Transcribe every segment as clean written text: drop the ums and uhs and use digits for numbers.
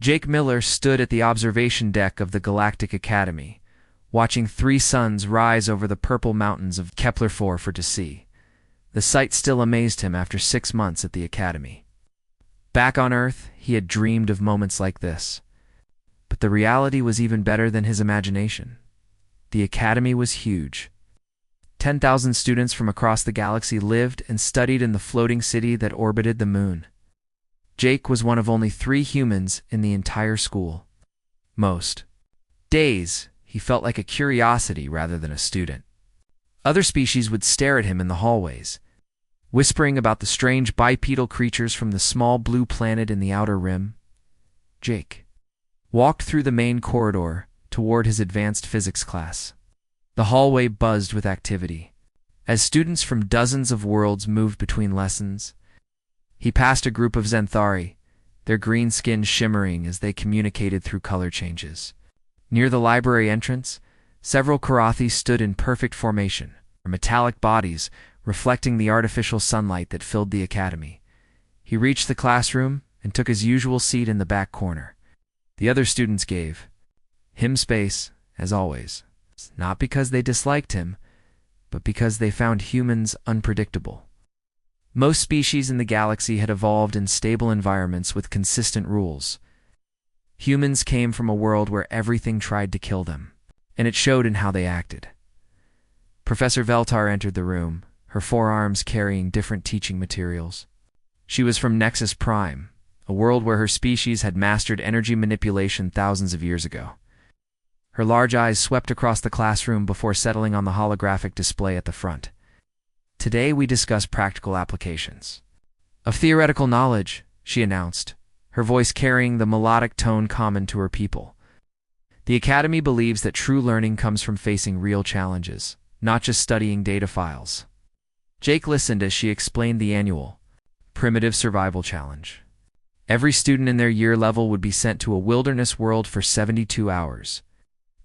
Jake Miller stood at the observation deck of the Galactic Academy, watching 3 suns rise over the purple mountains of Kepler-4 to see. The sight still amazed him after 6 months at the Academy. Back on Earth, he had dreamed of moments like this. But the reality was even better than his imagination. The Academy was huge. 10,000 students from across the galaxy lived and studied in the floating city that orbited the moon. Jake was one of only 3 humans in the entire school. Most days, he felt like a curiosity rather than a student. Other species would stare at him in the hallways, whispering about the strange bipedal creatures from the small blue planet in the outer rim. Jake walked through the main corridor toward his advanced physics class. The hallway buzzed with activity. As students from dozens of worlds moved between lessons, he passed a group of Xanthari, their green skin shimmering as they communicated through color changes. Near the library entrance, several Karathi stood in perfect formation, their metallic bodies reflecting the artificial sunlight that filled the academy. He reached the classroom and took his usual seat in the back corner. The other students gave him space, as always, not because they disliked him, but because they found humans unpredictable. Most species in the galaxy had evolved in stable environments with consistent rules. Humans came from a world where everything tried to kill them, and it showed in how they acted. Professor Veltar entered the room, her forearms carrying different teaching materials. She was from Nexus Prime, a world where her species had mastered energy manipulation thousands of years ago. Her large eyes swept across the classroom before settling on the holographic display at the front. Today we discuss practical applications of theoretical knowledge, she announced, her voice carrying the melodic tone common to her people. The Academy believes that true learning comes from facing real challenges, not just studying data files. Jake listened as she explained the annual Primitive Survival Challenge. Every student in their year level would be sent to a wilderness world for 72 hours.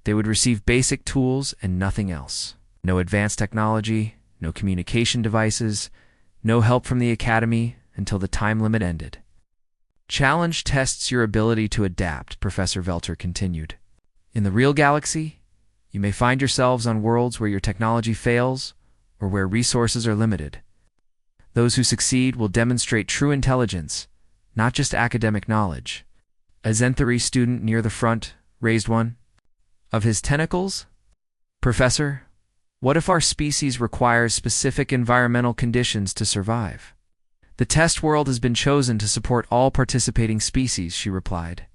They would receive basic tools and nothing else. No advanced technology, no communication devices, no help from the Academy until the time limit ended. Challenge tests your ability to adapt, Professor Velter continued. In the real galaxy, you may find yourselves on worlds where your technology fails or where resources are limited. Those who succeed will demonstrate true intelligence, not just academic knowledge. A Xanthari student near the front raised one of his tentacles. Professor, what if our species requires specific environmental conditions to survive? The test world has been chosen to support all participating species, she replied.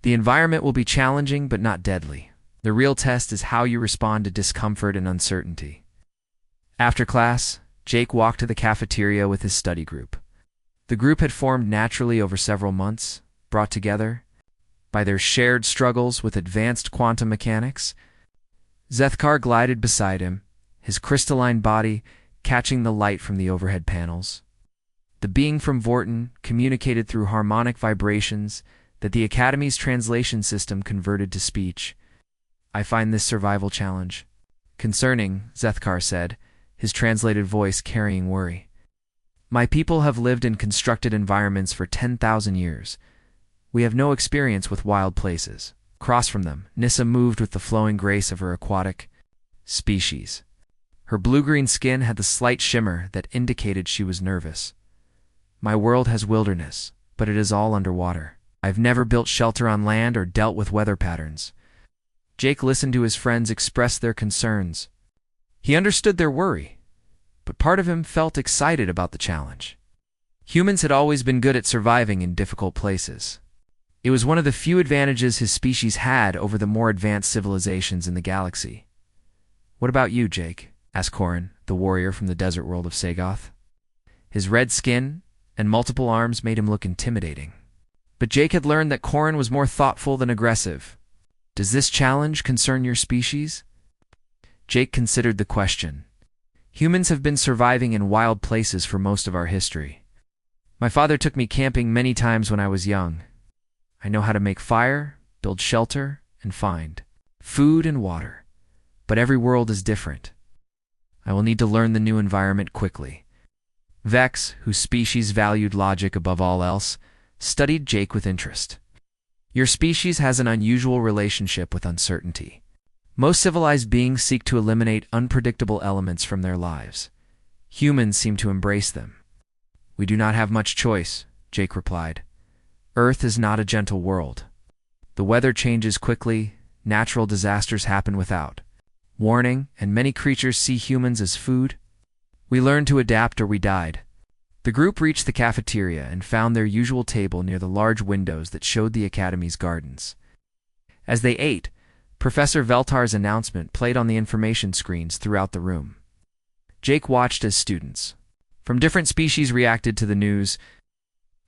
The environment will be challenging but not deadly. The real test is how you respond to discomfort and uncertainty. After class, Jake walked to the cafeteria with his study group. The group had formed naturally over several months, brought together by their shared struggles with advanced quantum mechanics. Zethkar glided beside him, his crystalline body catching the light from the overhead panels. The being from Vorten communicated through harmonic vibrations that the Academy's translation system converted to speech. I find this survival challenge concerning, Zethkar said, his translated voice carrying worry. My people have lived in constructed environments for 10,000 years. We have no experience with wild places. Across from them, Nissa moved with the flowing grace of her aquatic species. Her blue-green skin had the slight shimmer that indicated she was nervous. My world has wilderness, but it is all underwater. I've never built shelter on land or dealt with weather patterns. Jake listened to his friends express their concerns. He understood their worry, but part of him felt excited about the challenge. Humans had always been good at surviving in difficult places. It was one of the few advantages his species had over the more advanced civilizations in the galaxy. What about you, Jake? Asked Corin, the warrior from the desert world of Sagoth. His red skin and multiple arms made him look intimidating. But Jake had learned that Corin was more thoughtful than aggressive. Does this challenge concern your species? Jake considered the question. Humans have been surviving in wild places for most of our history. My father took me camping many times when I was young. I know how to make fire, build shelter, and find food and water. But every world is different. I will need to learn the new environment quickly. Vex, whose species valued logic above all else, studied Jake with interest. Your species has an unusual relationship with uncertainty. Most civilized beings seek to eliminate unpredictable elements from their lives. Humans seem to embrace them. We do not have much choice, Jake replied. Earth is not a gentle world. The weather changes quickly, natural disasters happen without warning, and many creatures see humans as food. We learned to adapt or we died. The group reached the cafeteria and found their usual table near the large windows that showed the Academy's gardens. As they ate, Professor Veltar's announcement played on the information screens throughout the room. Jake watched as students from different species reacted to the news.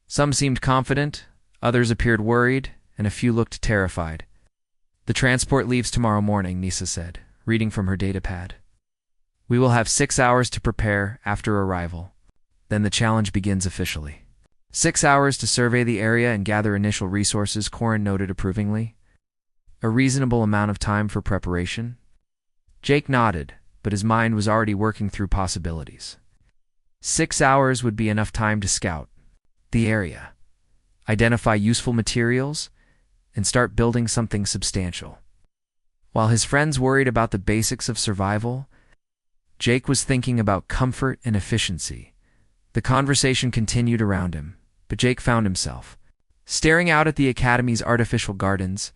Some seemed confident, others appeared worried, and a few looked terrified. The transport leaves tomorrow morning, Nisa said, reading from her datapad. We will have 6 hours to prepare after arrival. Then the challenge begins officially. 6 hours to survey the area and gather initial resources, Corin noted approvingly. A reasonable amount of time for preparation? Jake nodded, but his mind was already working through possibilities. 6 hours would be enough time to scout the area, identify useful materials, and start building something substantial. While his friends worried about the basics of survival, Jake was thinking about comfort and efficiency. The conversation continued around him, but Jake found himself staring out at the Academy's artificial gardens.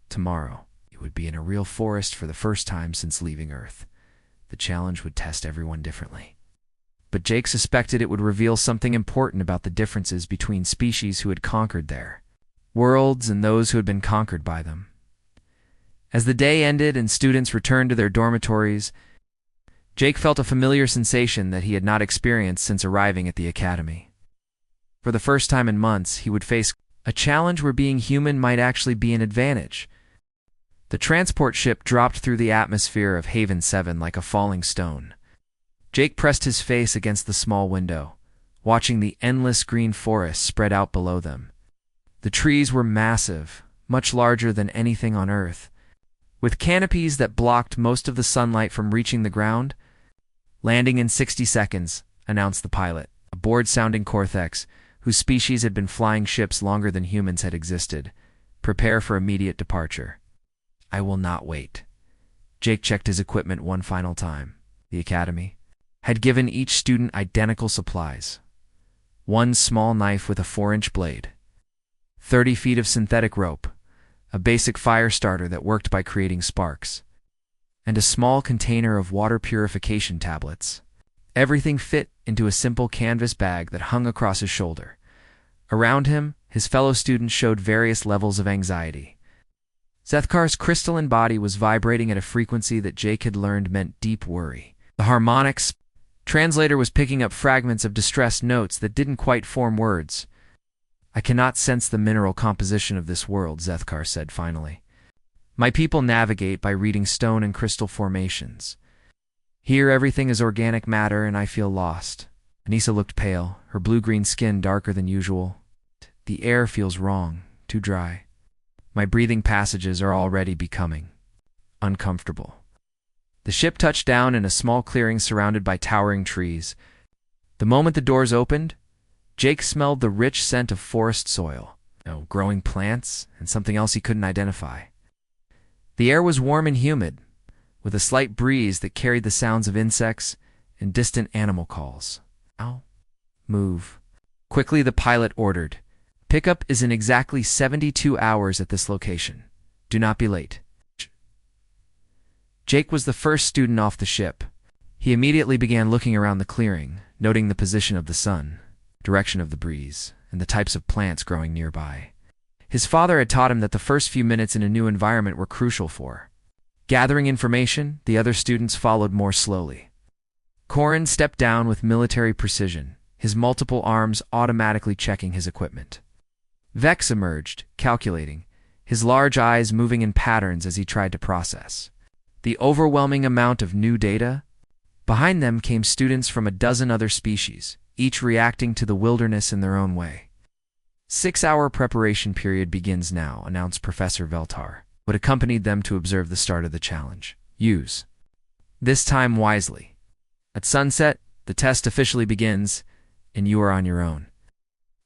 Tomorrow, he would be in a real forest for the first time since leaving Earth. The challenge would test everyone differently. But Jake suspected it would reveal something important about the differences between species who had conquered their worlds and those who had been conquered by them. As the day ended and students returned to their dormitories, Jake felt a familiar sensation that he had not experienced since arriving at the Academy. For the first time in months, he would face a challenge where being human might actually be an advantage. The transport ship dropped through the atmosphere of Haven 7 like a falling stone. Jake pressed his face against the small window, watching the endless green forest spread out below them. The trees were massive, much larger than anything on Earth, with canopies that blocked most of the sunlight from reaching the ground. Landing in 60 seconds, announced the pilot, a bored-sounding Cortex, whose species had been flying ships longer than humans had existed. Prepare for immediate departure. I will not wait. Jake checked his equipment one final time. The Academy had given each student identical supplies. One small knife with a 4-inch blade, 30 feet of synthetic rope, a basic fire starter that worked by creating sparks, and a small container of water purification tablets. Everything fit into a simple canvas bag that hung across his shoulder. Around him, his fellow students showed various levels of anxiety. Zethkar's crystalline body was vibrating at a frequency that Jake had learned meant deep worry. The harmonics translator was picking up fragments of distressed notes that didn't quite form words. I cannot sense the mineral composition of this world, Zethkar said finally. My people navigate by reading stone and crystal formations. Here everything is organic matter and I feel lost. Anissa looked pale, her blue-green skin darker than usual. The air feels wrong, too dry. My breathing passages are already becoming uncomfortable. The ship touched down in a small clearing surrounded by towering trees. The moment the doors opened, Jake smelled the rich scent of forest soil, growing plants, and something else he couldn't identify. The air was warm and humid, with a slight breeze that carried the sounds of insects and distant animal calls. Ow. Move. Quickly, the pilot ordered. Pickup is in exactly 72 hours at this location. Do not be late. Jake was the first student off the ship. He immediately began looking around the clearing, noting the position of the sun, direction of the breeze, and the types of plants growing nearby. His father had taught him that the first few minutes in a new environment were crucial for gathering information. The other students followed more slowly. Corin stepped down with military precision, his multiple arms automatically checking his equipment. Vex emerged, calculating, his large eyes moving in patterns as he tried to process the overwhelming amount of new data. Behind them came students from a dozen other species, each reacting to the wilderness in their own way. 6-hour preparation period begins now, announced Professor Veltar, who accompanied them to observe the start of the challenge. Use this time wisely. At sunset, the test officially begins, and you are on your own.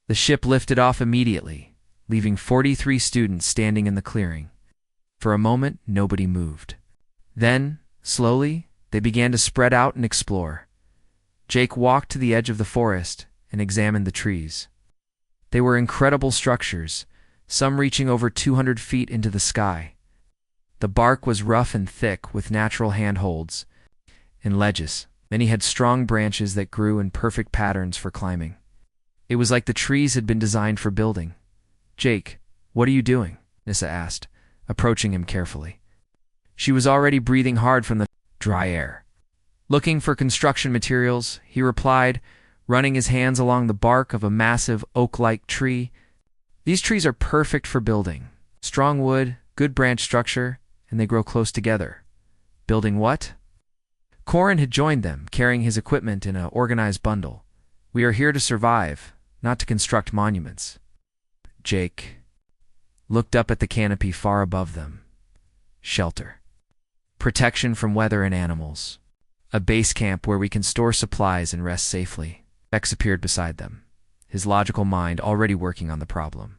The ship lifted off immediately, leaving 43 students standing in the clearing. For a moment, nobody moved. Then, slowly, they began to spread out and explore. Jake walked to the edge of the forest and examined the trees. They were incredible structures, some reaching over 200 feet into the sky. The bark was rough and thick with natural handholds and ledges. Many had strong branches that grew in perfect patterns for climbing. It was like the trees had been designed for building. "Jake, what are you doing?" Nissa asked, approaching him carefully. She was already breathing hard from the dry air. "Looking for construction materials," he replied, running his hands along the bark of a massive oak-like tree. "These trees are perfect for building. Strong wood, good branch structure, and they grow close together." "Building what?" Corin had joined them, carrying his equipment in an organized bundle. "We are here to survive, not to construct monuments." Jake looked up at the canopy far above them. Shelter. Protection from weather and animals. A base camp where we can store supplies and rest safely. Bex appeared beside them, his logical mind already working on the problem.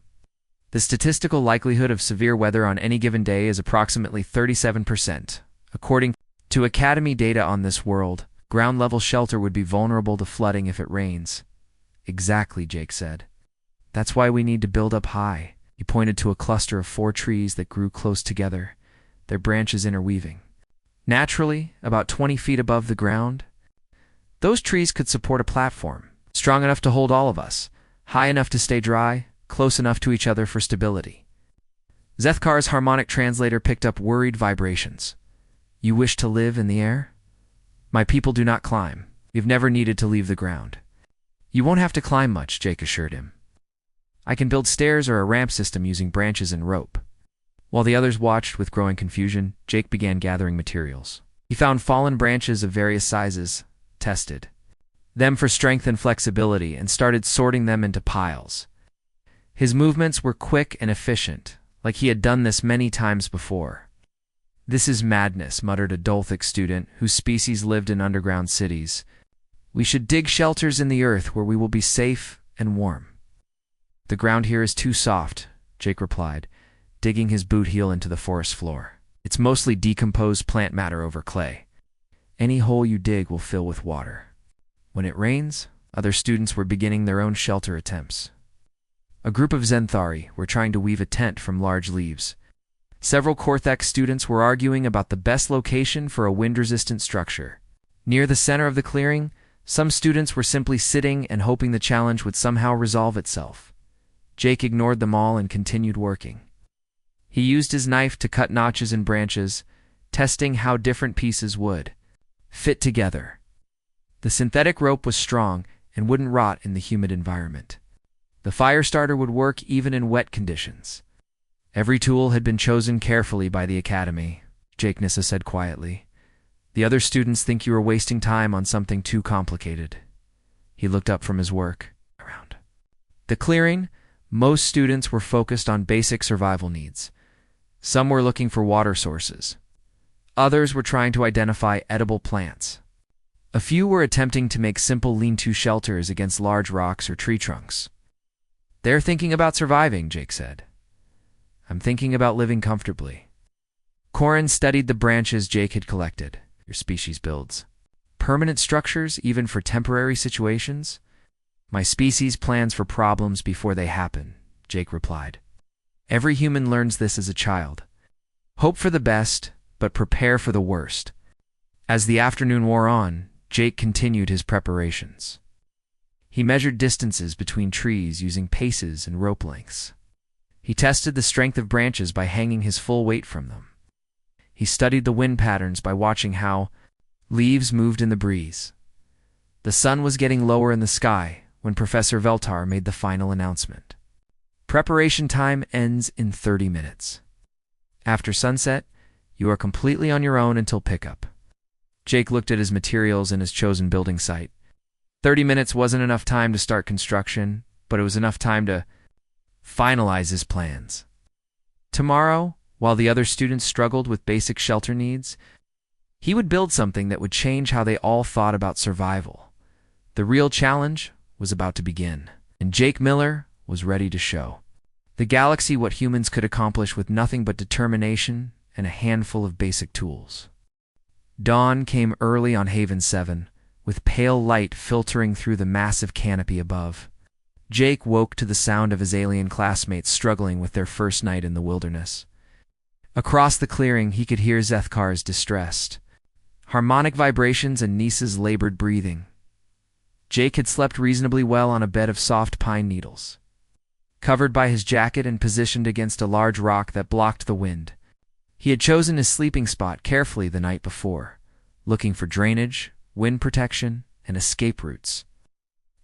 The statistical likelihood of severe weather on any given day is approximately 37%. According to Academy data on this world, ground-level shelter would be vulnerable to flooding if it rains. "Exactly," Jake said. "That's why we need to build up high." He pointed to a cluster of 4 trees that grew close together, their branches interweaving. Naturally, about 20 feet above the ground, those trees could support a platform, strong enough to hold all of us, high enough to stay dry, close enough to each other for stability. Zethkar's harmonic translator picked up worried vibrations. "You wish to live in the air?" "My people do not climb. We've never needed to leave the ground." "You won't have to climb much," Jake assured him. "I can build stairs or a ramp system using branches and rope." While the others watched with growing confusion, Jake began gathering materials. He found fallen branches of various sizes, tested them for strength and flexibility, and started sorting them into piles. His movements were quick and efficient, like he had done this many times before. "This is madness," muttered a Dolthic student whose species lived in underground cities. "We should dig shelters in the earth where we will be safe and warm." "The ground here is too soft," Jake replied, digging his boot heel into the forest floor. "It's mostly decomposed plant matter over clay. Any hole you dig will fill with water." When it rains, other students were beginning their own shelter attempts. A group of Zenthari were trying to weave a tent from large leaves. Several Korthek students were arguing about the best location for a wind-resistant structure. Near the center of the clearing, some students were simply sitting and hoping the challenge would somehow resolve itself. Jake ignored them all and continued working. He used his knife to cut notches in branches, testing how different pieces would fit together. The synthetic rope was strong and wouldn't rot in the humid environment. The fire starter would work even in wet conditions. "Every tool had been chosen carefully by the Academy," Jake Nissa said quietly. "The other students think you are wasting time on something too complicated." He looked up from his work. Around the clearing, most students were focused on basic survival needs. Some were looking for water sources. Others were trying to identify edible plants. A few were attempting to make simple lean-to shelters against large rocks or tree trunks. "They're thinking about surviving," Jake said. "I'm thinking about living comfortably." Corin studied the branches Jake had collected. "Your species builds permanent structures even for temporary situations?" "My species plans for problems before they happen," Jake replied. "Every human learns this as a child. Hope for the best, but prepare for the worst." As the afternoon wore on, Jake continued his preparations. He measured distances between trees using paces and rope lengths. He tested the strength of branches by hanging his full weight from them. He studied the wind patterns by watching how leaves moved in the breeze. The sun was getting lower in the sky when Professor Veltar made the final announcement. "Preparation time ends in 30 minutes. After sunset, you are completely on your own until pickup." Jake looked at his materials and his chosen building site. 30 minutes wasn't enough time to start construction, but it was enough time to finalize his plans. Tomorrow, while the other students struggled with basic shelter needs, he would build something that would change how they all thought about survival. The real challenge was about to begin, and Jake Miller was ready to show. The galaxy what humans could accomplish with nothing but determination and a handful of basic tools. Dawn came early on Haven 7, with pale light filtering through the massive canopy above. Jake woke to the sound of his alien classmates struggling with their first night in the wilderness. Across the clearing, he could hear Zethkar's distressed harmonic vibrations and Nisa's labored breathing. Jake had slept reasonably well on a bed of soft pine needles, covered by his jacket and positioned against a large rock that blocked the wind. He had chosen his sleeping spot carefully the night before, looking for drainage, wind protection, and escape routes.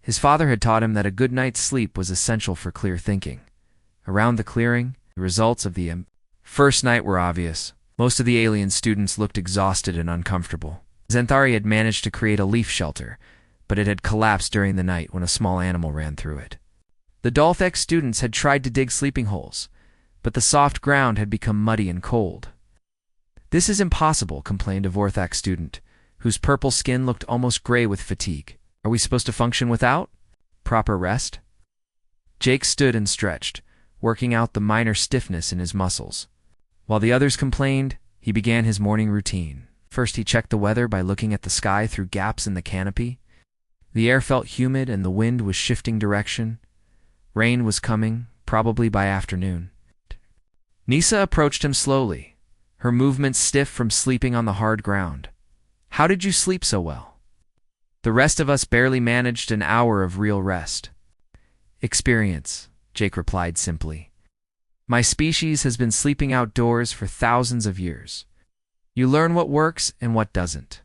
His father had taught him that a good night's sleep was essential for clear thinking. Around the clearing, the results of the first night were obvious. Most of the alien students looked exhausted and uncomfortable. Zenthari had managed to create a leaf shelter, but it had collapsed during the night when a small animal ran through it. The Dalthek students had tried to dig sleeping holes, but the soft ground had become muddy and cold. "This is impossible," complained a Vorthak student, whose purple skin looked almost gray with fatigue. "Are we supposed to function without proper rest?" Jake stood and stretched, working out the minor stiffness in his muscles. While the others complained, he began his morning routine. First, he checked the weather by looking at the sky through gaps in the canopy. The air felt humid and the wind was shifting direction. Rain was coming, probably by afternoon. Nisa approached him slowly, her movements stiff from sleeping on the hard ground. "How did you sleep so well?" "The rest of us barely managed an hour of real rest." "Experience," Jake replied simply. "My species has been sleeping outdoors for thousands of years. You learn what works and what doesn't."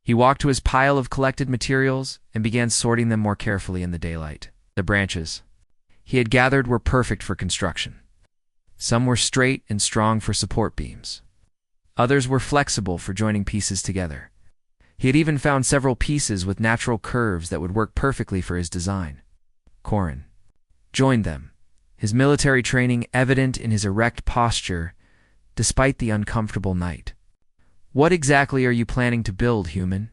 He walked to his pile of collected materials and began sorting them more carefully in the daylight. The branches he had gathered were perfect for construction. Some were straight and strong for support beams. Others were flexible for joining pieces together. He had even found several pieces with natural curves that would work perfectly for his design. Corin joined them, his military training evident in his erect posture despite the uncomfortable night. "What exactly are you planning to build, human?"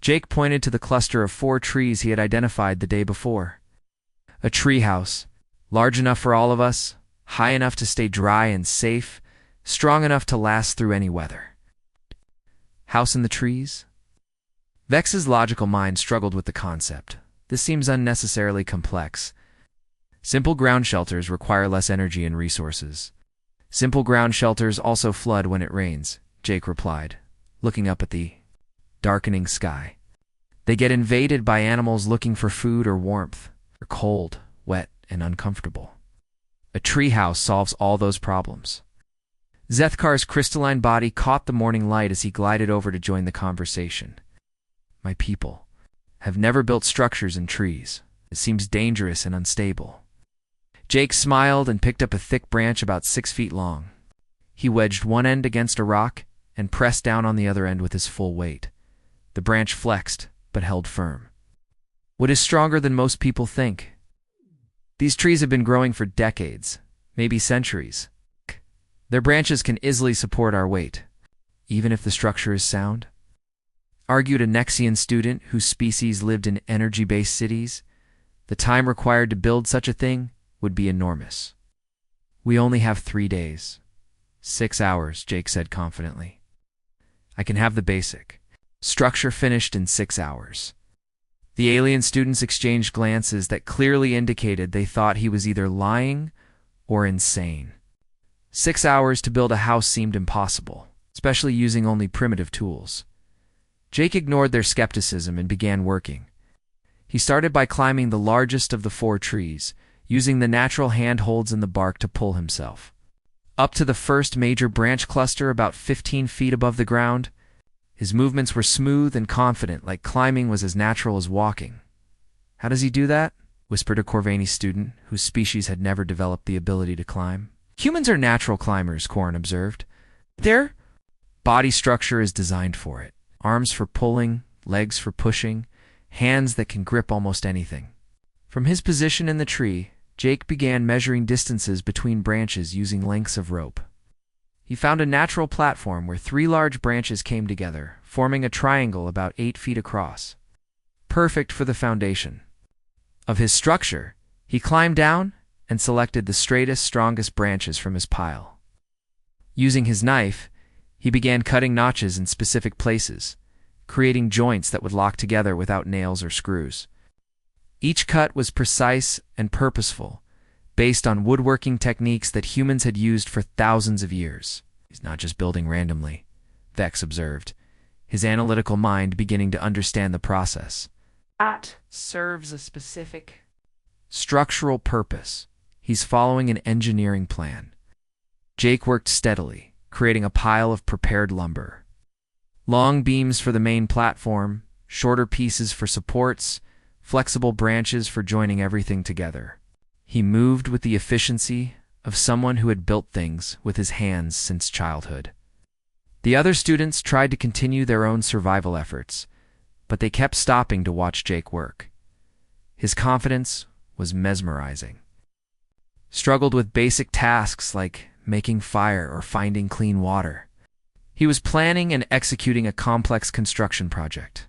Jake pointed to the cluster of 4 trees he had identified the day before. "A treehouse, large enough for all of us, high enough to stay dry and safe, strong enough to last through any weather." "House in the trees?" Vex's logical mind struggled with the concept. This seems unnecessarily complex. Simple ground shelters require less energy and resources. "Simple ground shelters also flood when it rains," Jake replied, looking up at the darkening sky. "They get invaded by animals looking for food or warmth. They're cold, wet, and uncomfortable. A treehouse solves all those problems." Zethkar's crystalline body caught the morning light as he glided over to join the conversation. "My people have never built structures in trees. It seems dangerous and unstable." Jake smiled and picked up a thick branch about 6 feet long. He wedged one end against a rock and pressed down on the other end with his full weight. The branch flexed, but held firm. "What is stronger than most people think? These trees have been growing for decades, maybe centuries. Their branches can easily support our weight, even if the structure is sound," argued a Nexian student whose species lived in energy-based cities. "The time required to build such a thing would be enormous." "We only have 3 days. 6 hours, Jake said confidently. "I can have the basic structure finished in 6 hours." The alien students exchanged glances that clearly indicated they thought he was either lying or insane. 6 hours to build a house seemed impossible, especially using only primitive tools. Jake ignored their skepticism and began working. He started by climbing the largest of the 4 trees, using the natural handholds in the bark to pull himself up to the first major branch cluster about 15 feet above the ground. His movements were smooth and confident, like climbing was as natural as walking. "How does he do that?" whispered a Corvani student whose species had never developed the ability to climb. "Humans are natural climbers," Corin observed. "Their body structure is designed for it. Arms for pulling, legs for pushing, hands that can grip almost anything." From his position in the tree, Jake began measuring distances between branches using lengths of rope. He found a natural platform where 3 large branches came together, forming a triangle about 8 feet across. Perfect for the foundation of his structure. He climbed down and selected the straightest, strongest branches from his pile. Using his knife, he began cutting notches in specific places, creating joints that would lock together without nails or screws. Each cut was precise and purposeful, based on woodworking techniques that humans had used for thousands of years. He's not just building randomly, Vex observed, his analytical mind beginning to understand the process. That serves a specific structural purpose. He's following an engineering plan. Jake worked steadily, creating a pile of prepared lumber. Long beams for the main platform, shorter pieces for supports, flexible branches for joining everything together. He moved with the efficiency of someone who had built things with his hands since childhood. The other students tried to continue their own survival efforts, but they kept stopping to watch Jake work. His confidence was mesmerizing. Struggled with basic tasks like making fire or finding clean water. He was planning and executing a complex construction project.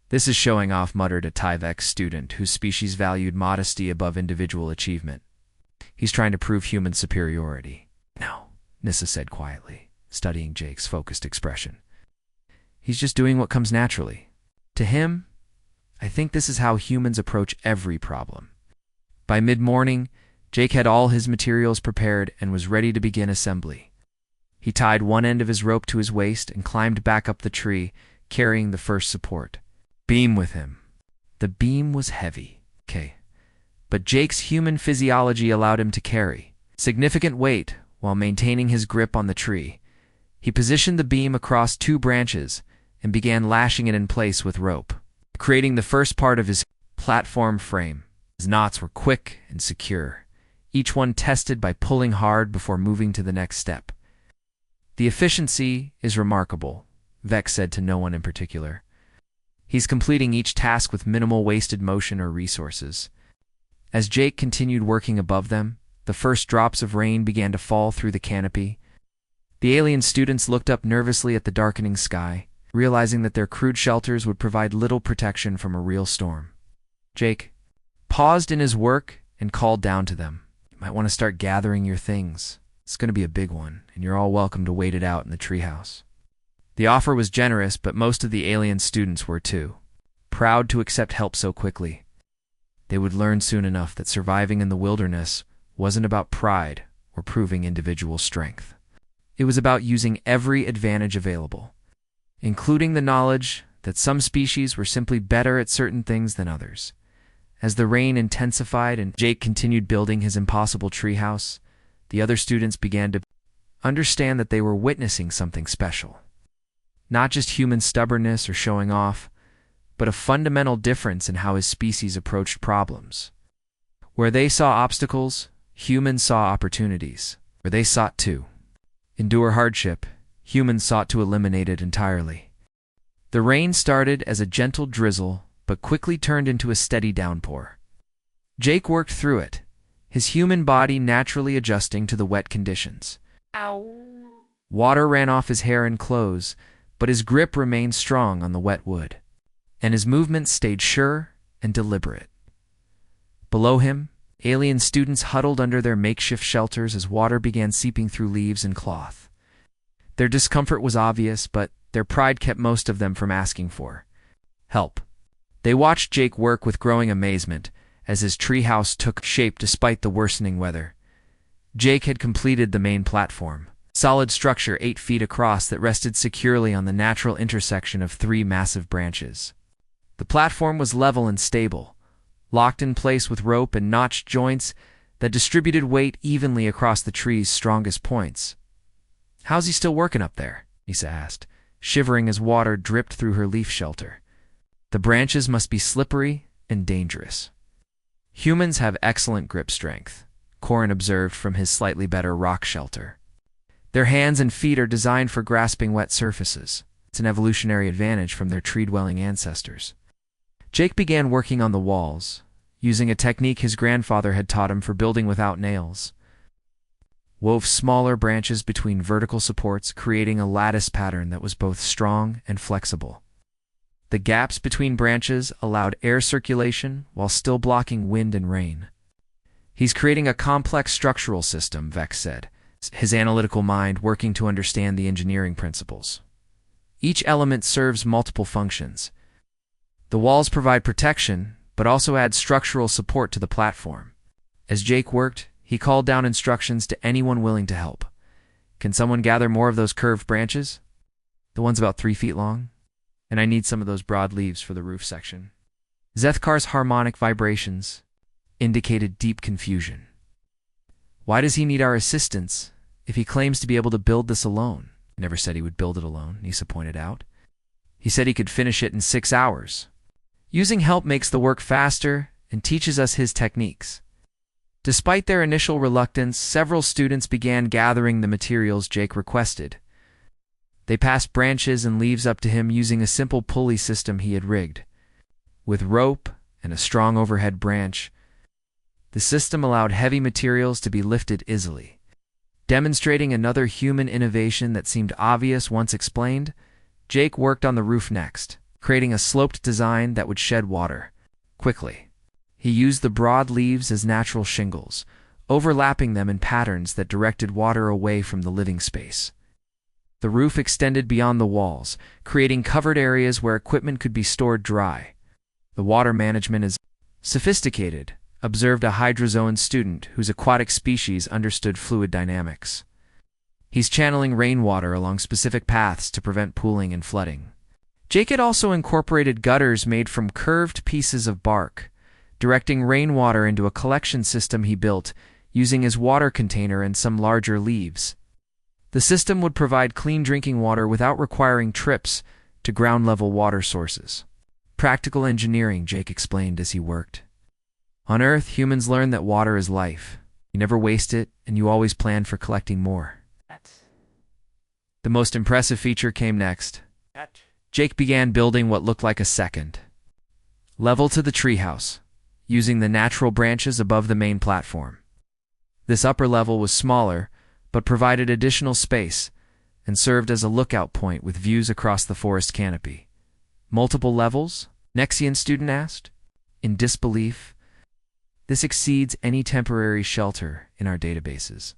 "This is showing off," muttered a Tyvek student whose species valued modesty above individual achievement. "He's trying to prove human superiority." "No," Nissa said quietly, studying Jake's focused expression. "He's just doing what comes naturally. To him, I think this is how humans approach every problem." By mid-morning, Jake had all his materials prepared and was ready to begin assembly. He tied one end of his rope to his waist and climbed back up the tree, carrying the first support. Beam with him. The beam was heavy, but Jake's human physiology allowed him to carry significant weight while maintaining his grip on the tree. He positioned the beam across 2 branches and began lashing it in place with rope, creating the first part of his platform frame. His knots were quick and secure, each one tested by pulling hard before moving to the next step. "The efficiency is remarkable," Vex said to no one in particular. "He's completing each task with minimal wasted motion or resources." As Jake continued working above them, the first drops of rain began to fall through the canopy. The alien students looked up nervously at the darkening sky, realizing that their crude shelters would provide little protection from a real storm. Jake paused in his work and called down to them. "You might want to start gathering your things. It's going to be a big one, and you're all welcome to wait it out in the treehouse." The offer was generous, but most of the alien students were too, proud to accept help so quickly. They would learn soon enough that surviving in the wilderness wasn't about pride or proving individual strength. It was about using every advantage available, including the knowledge that some species were simply better at certain things than others. As the rain intensified and Jake continued building his impossible treehouse, the other students began to understand that they were witnessing something special. Not just human stubbornness or showing off, but a fundamental difference in how his species approached problems. Where they saw obstacles, humans saw opportunities. Where they sought to endure hardship, humans sought to eliminate it entirely. The rain started as a gentle drizzle, but quickly turned into a steady downpour. Jake worked through it, his human body naturally adjusting to the wet conditions. Ow. Water ran off his hair and clothes, but his grip remained strong on the wet wood, and his movements stayed sure and deliberate. Below him, alien students huddled under their makeshift shelters as water began seeping through leaves and cloth. Their discomfort was obvious, but their pride kept most of them from asking for help. They watched Jake work with growing amazement as his treehouse took shape despite the worsening weather. Jake had completed the main platform, solid structure 8 feet across that rested securely on the natural intersection of 3 massive branches. The platform was level and stable, locked in place with rope and notched joints that distributed weight evenly across the tree's strongest points. "How's he still working up there?" Nisa asked, shivering as water dripped through her leaf shelter. "The branches must be slippery and dangerous." "Humans have excellent grip strength," Corin observed from his slightly better rock shelter. "Their hands and feet are designed for grasping wet surfaces. It's an evolutionary advantage from their tree-dwelling ancestors." Jake began working on the walls, using a technique his grandfather had taught him for building without nails. Wove smaller branches between vertical supports, creating a lattice pattern that was both strong and flexible. The gaps between branches allowed air circulation while still blocking wind and rain. He's creating a complex structural system, Vex said, his analytical mind working to understand the engineering principles. Each element serves multiple functions. The walls provide protection, but also add structural support to the platform. As Jake worked, he called down instructions to anyone willing to help. Can someone gather more of those curved branches? The ones about 3 feet long? And I need some of those broad leaves for the roof section. Zethkar's harmonic vibrations indicated deep confusion. Why does he need our assistance if he claims to be able to build this alone? He never said he would build it alone, Nisa pointed out. He said he could finish it in 6 hours. Using help makes the work faster and teaches us his techniques. Despite their initial reluctance, several students began gathering the materials Jake requested. They passed branches and leaves up to him using a simple pulley system he had rigged. With rope and a strong overhead branch, the system allowed heavy materials to be lifted easily. Demonstrating another human innovation that seemed obvious once explained, Jake worked on the roof next, creating a sloped design that would shed water quickly. He used the broad leaves as natural shingles, overlapping them in patterns that directed water away from the living space. The roof extended beyond the walls, creating covered areas where equipment could be stored dry. The water management is sophisticated, observed a hydrozoan student whose aquatic species understood fluid dynamics. He's channeling rainwater along specific paths to prevent pooling and flooding. Jake had also incorporated gutters made from curved pieces of bark, directing rainwater into a collection system he built using his water container and some larger leaves. The system would provide clean drinking water without requiring trips to ground-level water sources. Practical engineering, Jake explained as he worked. On Earth, humans learn that water is life. You never waste it, and you always plan for collecting more. The most impressive feature came next. Jake began building what looked like a second level to the treehouse, using the natural branches above the main platform. This upper level was smaller, but provided additional space and served as a lookout point with views across the forest canopy. Multiple levels? Nexian student asked, in disbelief. This exceeds any temporary shelter in our databases.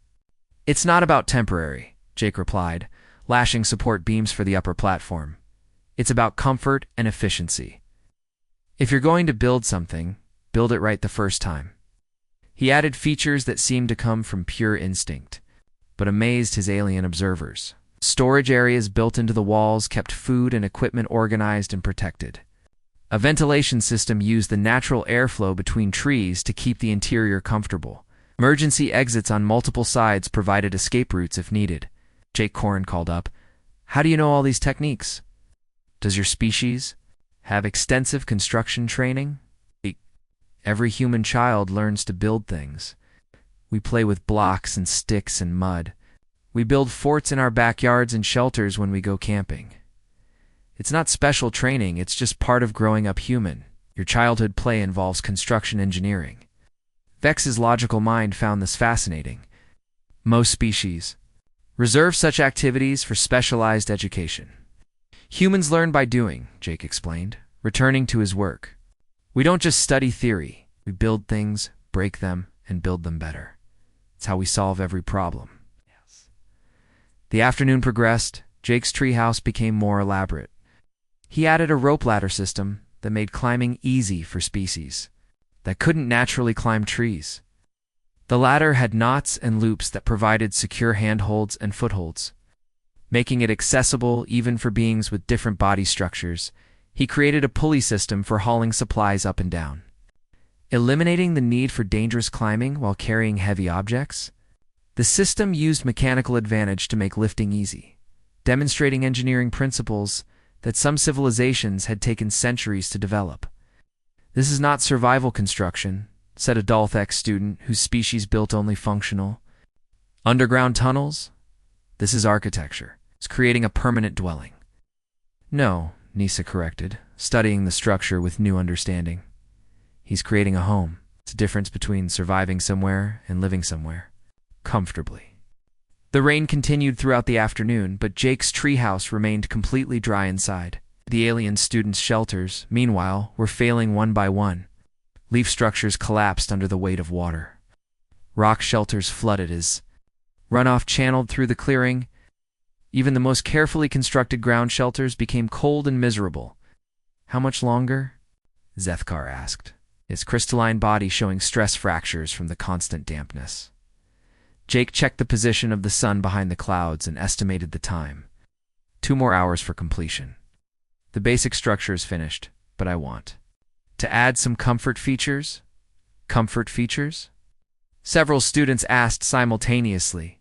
It's not about temporary, Jake replied, lashing support beams for the upper platform. It's about comfort and efficiency. If you're going to build something, build it right the first time. He added features that seemed to come from pure instinct, but amazed his alien observers. Storage areas built into the walls kept food and equipment organized and protected. A ventilation system used the natural airflow between trees to keep the interior comfortable. Emergency exits on multiple sides provided escape routes if needed. Jake Corrin called up, "How do you know all these techniques? Does your species have extensive construction training?" Every human child learns to build things. We play with blocks and sticks and mud. We build forts in our backyards and shelters when we go camping. It's not special training, it's just part of growing up human. Your childhood play involves construction engineering. Vex's logical mind found this fascinating. Most species reserve such activities for specialized education. Humans learn by doing, Jake explained, returning to his work. We don't just study theory. We build things, break them, and build them better. It's how we solve every problem. Yes. The afternoon progressed. Jake's treehouse became more elaborate. He added a rope ladder system that made climbing easy for species that couldn't naturally climb trees. The ladder had knots and loops that provided secure handholds and footholds. Making it accessible even for beings with different body structures, he created a pulley system for hauling supplies up and down. Eliminating the need for dangerous climbing while carrying heavy objects, the system used mechanical advantage to make lifting easy, demonstrating engineering principles that some civilizations had taken centuries to develop. "This is not survival construction," said a Dalthek student whose species built only functional underground tunnels. "This is architecture. It's creating a permanent dwelling." "No," Nisa corrected, studying the structure with new understanding. "He's creating a home. It's a difference between surviving somewhere and living somewhere comfortably." The rain continued throughout the afternoon, but Jake's treehouse remained completely dry inside. The alien students' shelters, meanwhile, were failing one by one. Leaf structures collapsed under the weight of water. Rock shelters flooded as runoff channeled through the clearing. Even the most carefully constructed ground shelters became cold and miserable. How much longer? Zethkar asked, his crystalline body showing stress fractures from the constant dampness. Jake checked the position of the sun behind the clouds and estimated the time. 2 more hours for completion. The basic structure is finished, but I want to add some comfort features. Comfort features? Several students asked simultaneously.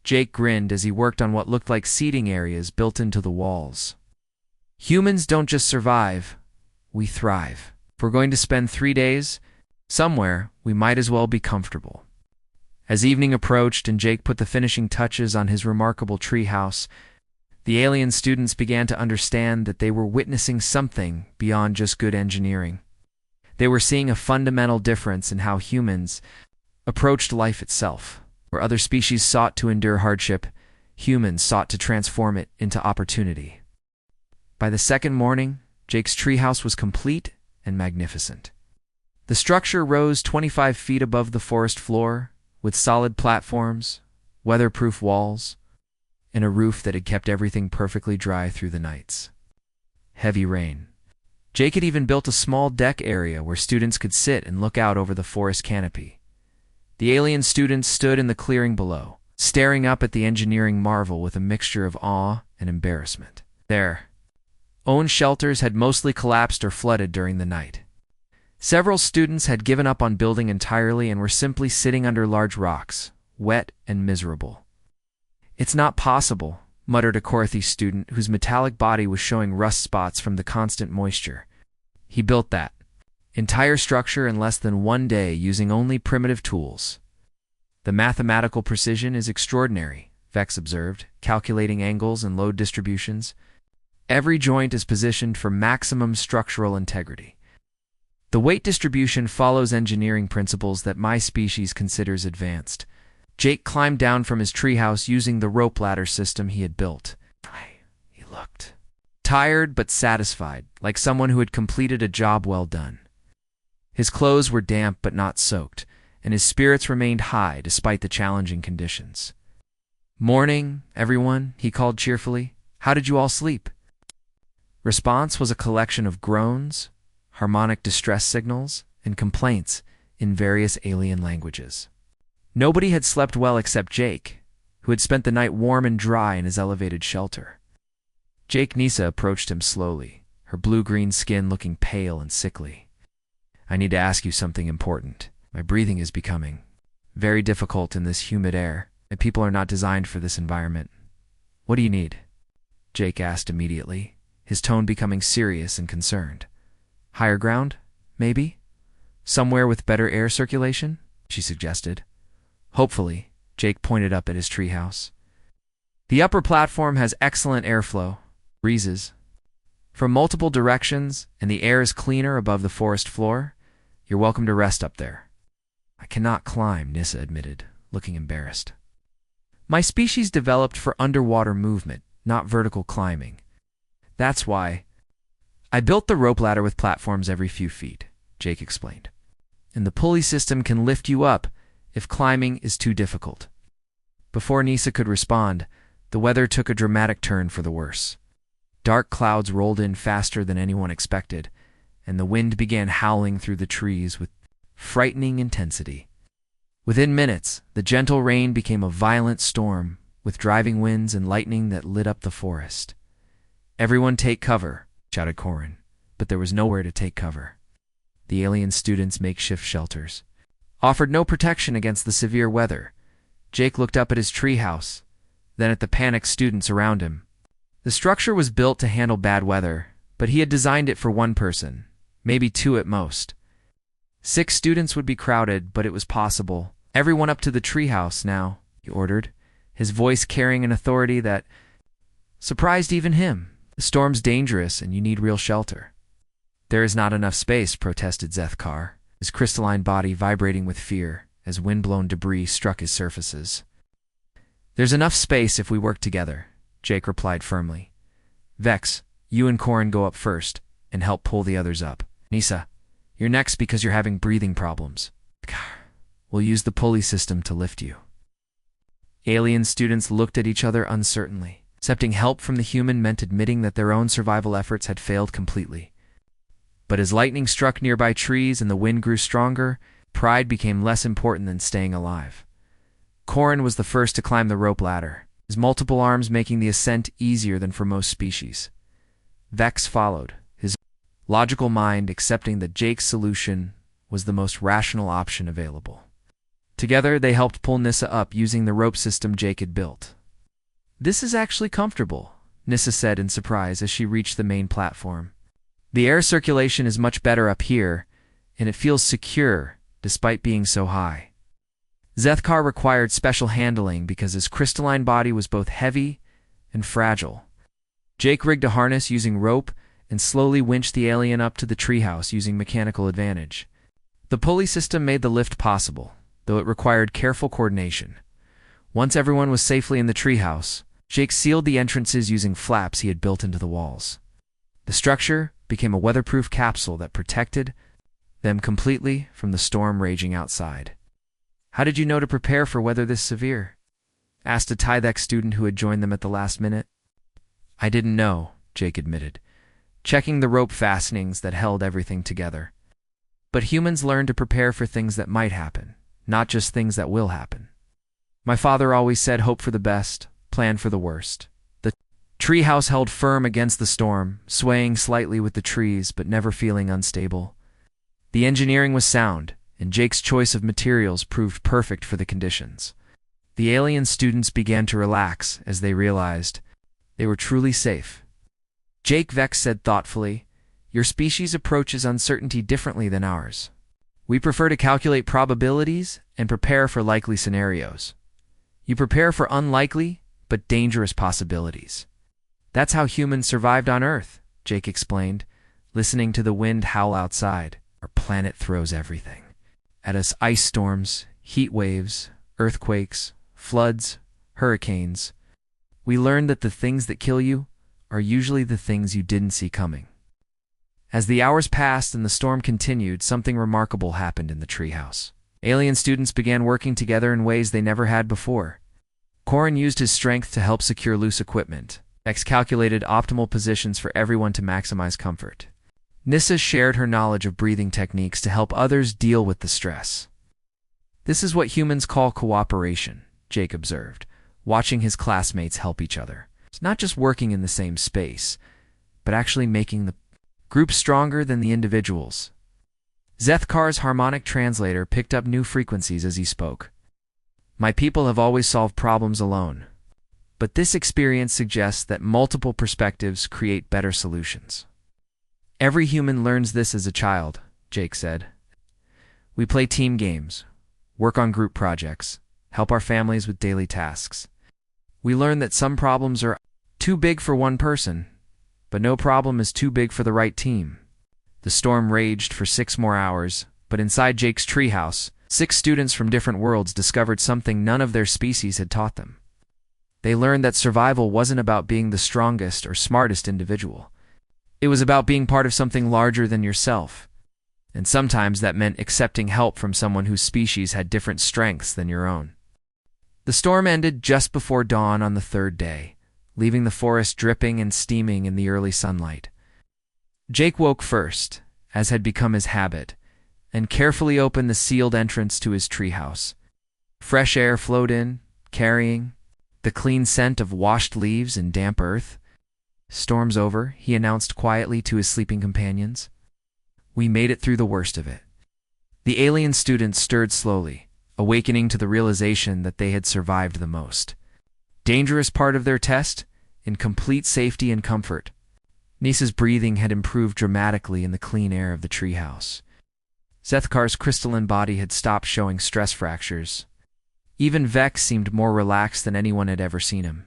Jake grinned as he worked on what looked like seating areas built into the walls. Humans don't just survive, we thrive. If we're going to spend 3 days somewhere, we might as well be comfortable. As evening approached and Jake put the finishing touches on his remarkable treehouse, the alien students began to understand that they were witnessing something beyond just good engineering. They were seeing a fundamental difference in how humans approached life itself. Where other species sought to endure hardship, humans sought to transform it into opportunity. By the second morning, Jake's treehouse was complete and magnificent. The structure rose 25 feet above the forest floor, with solid platforms, weatherproof walls, and a roof that had kept everything perfectly dry through the nights. Heavy rain. Jake had even built a small deck area where students could sit and look out over the forest canopy. The alien students stood in the clearing below, staring up at the engineering marvel with a mixture of awe and embarrassment. Their own shelters had mostly collapsed or flooded during the night. Several students had given up on building entirely and were simply sitting under large rocks, wet and miserable. "It's not possible," muttered a Korthi student whose metallic body was showing rust spots from the constant moisture. "He built that entire structure in less than 1 day using only primitive tools. The mathematical precision is extraordinary," Vex observed, calculating angles and load distributions. "Every joint is positioned for maximum structural integrity. The weight distribution follows engineering principles that my species considers advanced." Jake climbed down from his treehouse using the rope ladder system he had built. He looked tired but satisfied, like someone who had completed a job well done. His clothes were damp but not soaked, and his spirits remained high despite the challenging conditions. "Morning, everyone," he called cheerfully. "How did you all sleep?" Response was a collection of groans, harmonic distress signals, and complaints in various alien languages. Nobody had slept well except Jake, who had spent the night warm and dry in his elevated shelter. Jake Nisa approached him slowly, her blue-green skin looking pale and sickly. "I need to ask you something important. My breathing is becoming very difficult in this humid air. My people are not designed for this environment. What do you need?" Jake asked immediately, his tone becoming serious and concerned. "Higher ground, maybe? Somewhere with better air circulation?" she suggested. "Hopefully," Jake pointed up at his treehouse. "The upper platform has excellent airflow, breezes from multiple directions, and the air is cleaner above the forest floor. You're welcome to rest up there." "I cannot climb," Nissa admitted, looking embarrassed. "My species developed for underwater movement, not vertical climbing. That's why I built the rope ladder with platforms every few feet," Jake explained. "And the pulley system can lift you up if climbing is too difficult." Before Nissa could respond, the weather took a dramatic turn for the worse. Dark clouds rolled in faster than anyone expected, and the wind began howling through the trees with frightening intensity. Within minutes, the gentle rain became a violent storm, with driving winds and lightning that lit up the forest. "Everyone take cover," shouted Corin, but there was nowhere to take cover. The alien students' makeshift shelters offered no protection against the severe weather. Jake looked up at his treehouse, then at the panicked students around him. The structure was built to handle bad weather, but he had designed it for 1 person, maybe 2 at most. 6 students would be crowded, but it was possible. "Everyone up to the treehouse now," he ordered, his voice carrying an authority that surprised even him. "The storm's dangerous, and you need real shelter." "There is not enough space," protested Zethkar, his crystalline body vibrating with fear as wind-blown debris struck his surfaces. "There's enough space if we work together," Jake replied firmly. "Vex, you and Corin go up first and help pull the others up. Nisa, you're next because you're having breathing problems." We'll use the pulley system to lift you." Alien students looked at each other uncertainly. Accepting help from the human meant admitting that their own survival efforts had failed completely. But as lightning struck nearby trees and the wind grew stronger, pride became less important than staying alive. Corin was the first to climb the rope ladder, his multiple arms making the ascent easier than for most species. Vex followed, his logical mind accepting that Jake's solution was the most rational option available. Together, they helped pull Nissa up using the rope system Jake had built. "This is actually comfortable," Nissa said in surprise as she reached the main platform. "The air circulation is much better up here, and it feels secure despite being so high." Zethkar required special handling because his crystalline body was both heavy and fragile. Jake rigged a harness using rope and slowly winched the alien up to the treehouse using mechanical advantage. The pulley system made the lift possible, though it required careful coordination. Once everyone was safely in the treehouse, Jake sealed the entrances using flaps he had built into the walls. The structure became a weatherproof capsule that protected them completely from the storm raging outside. "How did you know to prepare for weather this severe?" asked a Tythek student who had joined them at the last minute. "I didn't know," Jake admitted, checking the rope fastenings that held everything together. "But humans learn to prepare for things that might happen, not just things that will happen. My father always said hope for the best, plan for the worst." The treehouse held firm against the storm, swaying slightly with the trees but never feeling unstable. The engineering was sound, and Jake's choice of materials proved perfect for the conditions. The alien students began to relax as they realized they were truly safe. Jake Vex said thoughtfully, "Your species approaches uncertainty differently than ours. We prefer to calculate probabilities and prepare for likely scenarios. You prepare for unlikely but dangerous possibilities. That's how humans survived on Earth," Jake explained, listening to the wind howl outside. "Our planet throws everything at us: ice storms, heat waves, earthquakes, floods, hurricanes. We learned that the things that kill you are usually the things you didn't see coming." As the hours passed and the storm continued, something remarkable happened in the treehouse. Alien students began working together in ways they never had before. Corin used his strength to help secure loose equipment. Vex calculated optimal positions for everyone to maximize comfort. Nissa shared her knowledge of breathing techniques to help others deal with the stress. "This is what humans call cooperation," Jake observed, watching his classmates help each other. It's not just working in the same space, but actually making the group stronger than the individuals. Zethkar's harmonic translator picked up new frequencies as he spoke. "My people have always solved problems alone, but this experience suggests that multiple perspectives create better solutions. Every human learns this as a child," Jake said. "We play team games, work on group projects, help our families with daily tasks. We learn that some problems are too big for one person, but no problem is too big for the right team." The storm raged for 6 more hours, but inside Jake's treehouse, 6 students from different worlds discovered something none of their species had taught them. They learned that survival wasn't about being the strongest or smartest individual. It was about being part of something larger than yourself, and sometimes that meant accepting help from someone whose species had different strengths than your own. The storm ended just before dawn on the 3rd day, leaving the forest dripping and steaming in the early sunlight. Jake woke first, as had become his habit, and carefully opened the sealed entrance to his treehouse. Fresh air flowed in, carrying the clean scent of washed leaves and damp earth. "Storm's over," he announced quietly to his sleeping companions. "We made it through the worst of it." The alien students stirred slowly, awakening to the realization that they had survived the most dangerous part of their test in complete safety and comfort. Nissa's breathing had improved dramatically in the clean air of the treehouse. Zethkar's crystalline body had stopped showing stress fractures. Even Vex seemed more relaxed than anyone had ever seen him.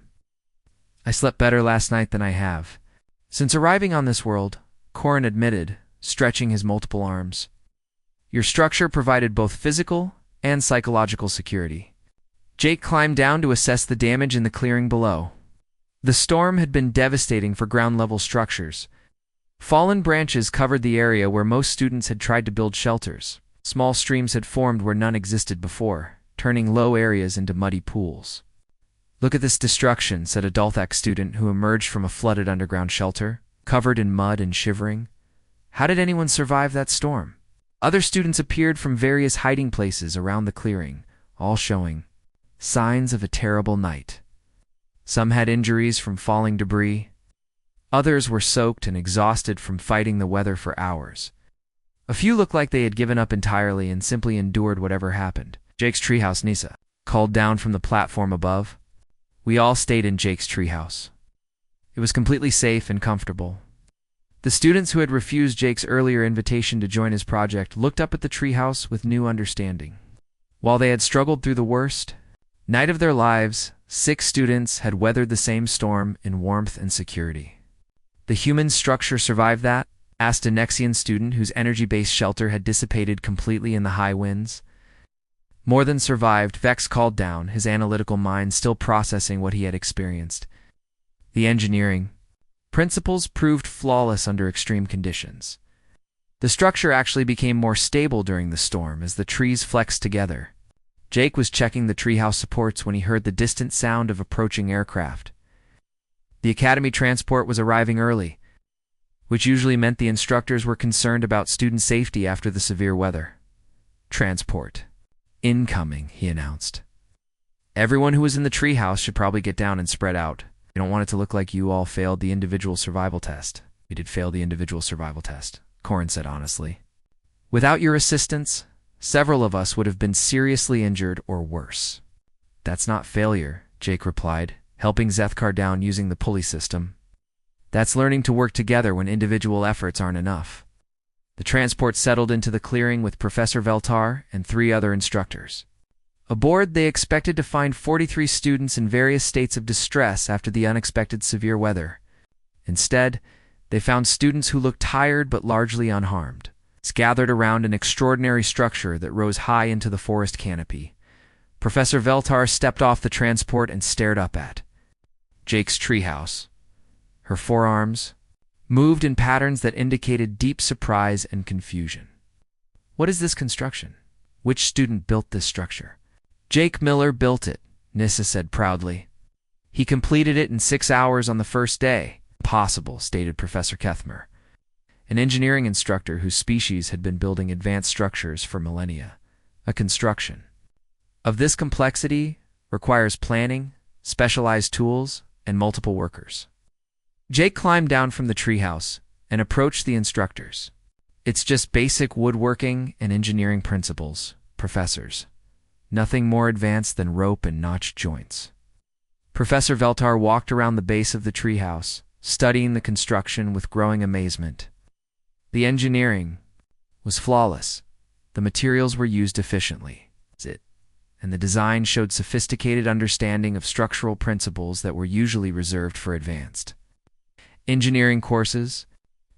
"I slept better last night than I have since arriving on this world," Corin admitted, stretching his multiple arms. "Your structure provided both physical and psychological security." Jake climbed down to assess the damage in the clearing below. The storm had been devastating for ground-level structures. Fallen branches covered the area where most students had tried to build shelters. Small streams had formed where none existed before, turning low areas into muddy pools. "Look at this destruction," said a Dalthak student who emerged from a flooded underground shelter, covered in mud and shivering. "How did anyone survive that storm?" Other students appeared from various hiding places around the clearing, all showing signs of a terrible night. Some had injuries from falling debris. Others were soaked and exhausted from fighting the weather for hours. A few looked like they had given up entirely and simply endured whatever happened. "Jake's treehouse," Nisa called down from the platform above. We all stayed in Jake's treehouse. It was completely safe and comfortable. The students who had refused Jake's earlier invitation to join his project looked up at the treehouse with new understanding. While they had struggled through the worst night of their lives, 6 students had weathered the same storm in warmth and security. "The human structure survived that?" asked a Nexian student whose energy-based shelter had dissipated completely in the high winds. "More than survived," Vex called down, his analytical mind still processing what he had experienced. "The engineering principles proved flawless under extreme conditions. The structure actually became more stable during the storm as the trees flexed together." Jake was checking the treehouse supports when he heard the distant sound of approaching aircraft. The academy transport was arriving early, which usually meant the instructors were concerned about student safety after the severe weather. "Transport incoming," he announced. "Everyone who was in the treehouse should probably get down and spread out. We don't want it to look like you all failed the individual survival test." "We did fail the individual survival test," Corin said honestly. "Without your assistance, several of us would have been seriously injured or worse." "That's not failure," Jake replied, helping Zethkar down using the pulley system. "That's learning to work together when individual efforts aren't enough." The transport settled into the clearing with Professor Veltar and 3 other instructors. Aboard, they expected to find 43 students in various states of distress after the unexpected severe weather. Instead, they found students who looked tired but largely unharmed. It's gathered around an extraordinary structure that rose high into the forest canopy. Professor Veltar stepped off the transport and stared up at Jake's treehouse. Her forearms moved in patterns that indicated deep surprise and confusion. "What is this construction? Which student built this structure?" "Jake Miller built it," Nissa said proudly. "He completed it in 6 hours on the first day." "Impossible," stated Professor Kethmer, an engineering instructor whose species had been building advanced structures for millennia. "A construction of this complexity requires planning, specialized tools, and multiple workers." Jake climbed down from the treehouse and approached the instructors. "It's just basic woodworking and engineering principles, professors. Nothing more advanced than rope and notched joints." Professor Veltar walked around the base of the treehouse, studying the construction with growing amazement. The engineering was flawless. The materials were used efficiently, and the design showed sophisticated understanding of structural principles that were usually reserved for advanced engineering courses.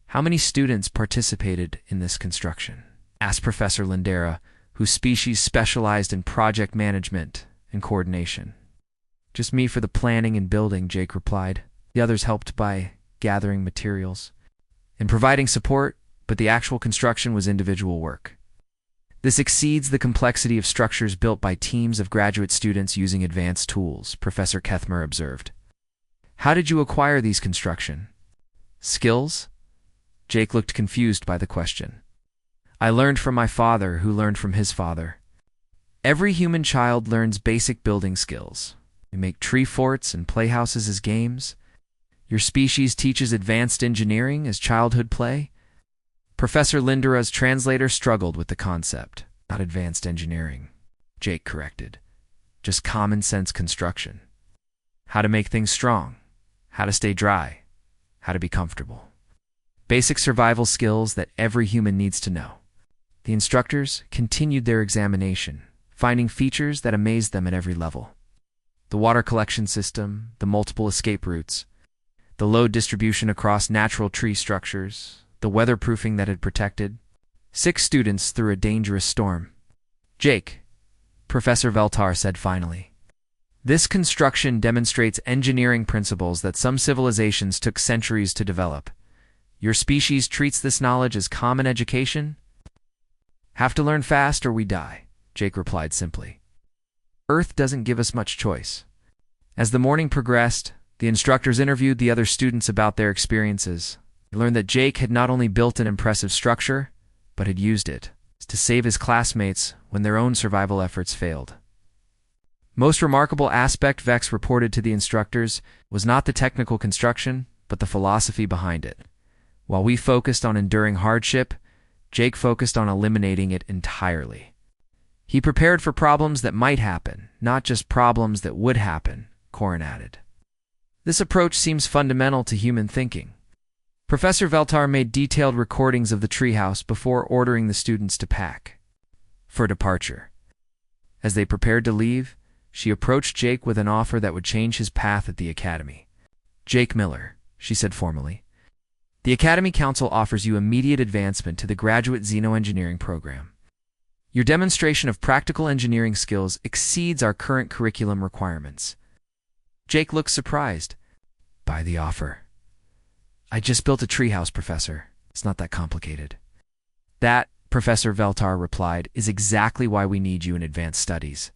"How many students participated in this construction?" asked Professor Lindera, whose species specialized in project management and coordination. "Just me for the planning and building," Jake replied. "The others helped by gathering materials and providing support, but the actual construction was individual work. This exceeds the complexity of structures built by teams of graduate students using advanced tools," Professor Kethmer observed. "How did you acquire these construction skills?" Jake looked confused by the question. "I learned from my father, who learned from his father. Every human child learns basic building skills. We make tree forts and playhouses as games. Your species teaches advanced engineering as childhood play." Professor Lindera's translator struggled with the concept. "Not advanced engineering," Jake corrected. "Just common sense construction. How to make things strong, how to stay dry, how to be comfortable. Basic survival skills that every human needs to know." The instructors continued their examination, finding features that amazed them at every level. The water collection system, the multiple escape routes, the load distribution across natural tree structures, the weatherproofing that had protected 6 students through a dangerous storm. "Jake," Professor Veltar said finally, "this construction demonstrates engineering principles that some civilizations took centuries to develop. Your species treats this knowledge as common education?" Have to learn fast or we die, Jake replied simply. Earth doesn't give us much choice. As the morning progressed, the instructors interviewed the other students about their experiences. They learned that Jake had not only built an impressive structure, but had used it to save his classmates when their own survival efforts failed. Most remarkable aspect, Vex reported to the instructors, was not the technical construction, but the philosophy behind it. While we focused on enduring hardship, Jake focused on eliminating it entirely. He prepared for problems that might happen, not just problems that would happen, Corin added. This approach seems fundamental to human thinking. Professor Veltar made detailed recordings of the treehouse before ordering the students to pack for departure. As they prepared to leave, she approached Jake with an offer that would change his path at the academy. Jake Miller, she said formally, the Academy Council offers you immediate advancement to the Graduate Xenoengineering program. Your demonstration of practical engineering skills exceeds our current curriculum requirements. Jake looked surprised by the offer. I just built a treehouse, Professor. It's not that complicated. That, Professor Veltar replied, is exactly why we need you in advanced studies.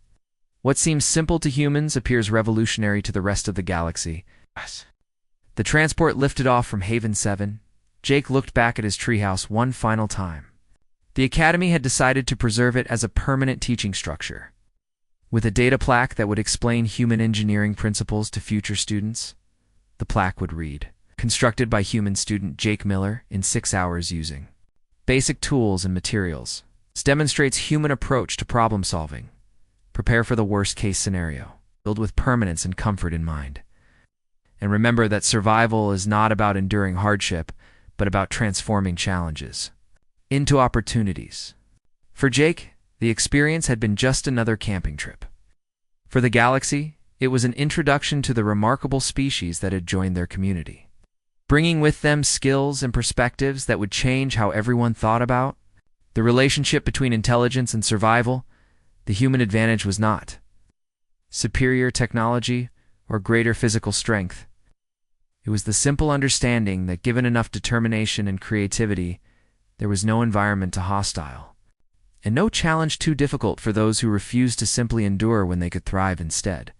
What seems simple to humans appears revolutionary to the rest of the galaxy. The transport lifted off from Haven 7. Jake looked back at his treehouse one final time. The Academy had decided to preserve it as a permanent teaching structure, with a data plaque that would explain human engineering principles to future students. The plaque would read, constructed by human student Jake Miller in 6 hours using basic tools and materials. This demonstrates human approach to problem solving. Prepare for the worst-case scenario. Build with permanence and comfort in mind. And remember that survival is not about enduring hardship, but about transforming challenges into opportunities. For Jake, the experience had been just another camping trip. For the galaxy, it was an introduction to the remarkable species that had joined their community, bringing with them skills and perspectives that would change how everyone thought about the relationship between intelligence and survival. The human advantage was not superior technology or greater physical strength. It was the simple understanding that given enough determination and creativity, there was no environment too hostile, and no challenge too difficult for those who refused to simply endure when they could thrive instead.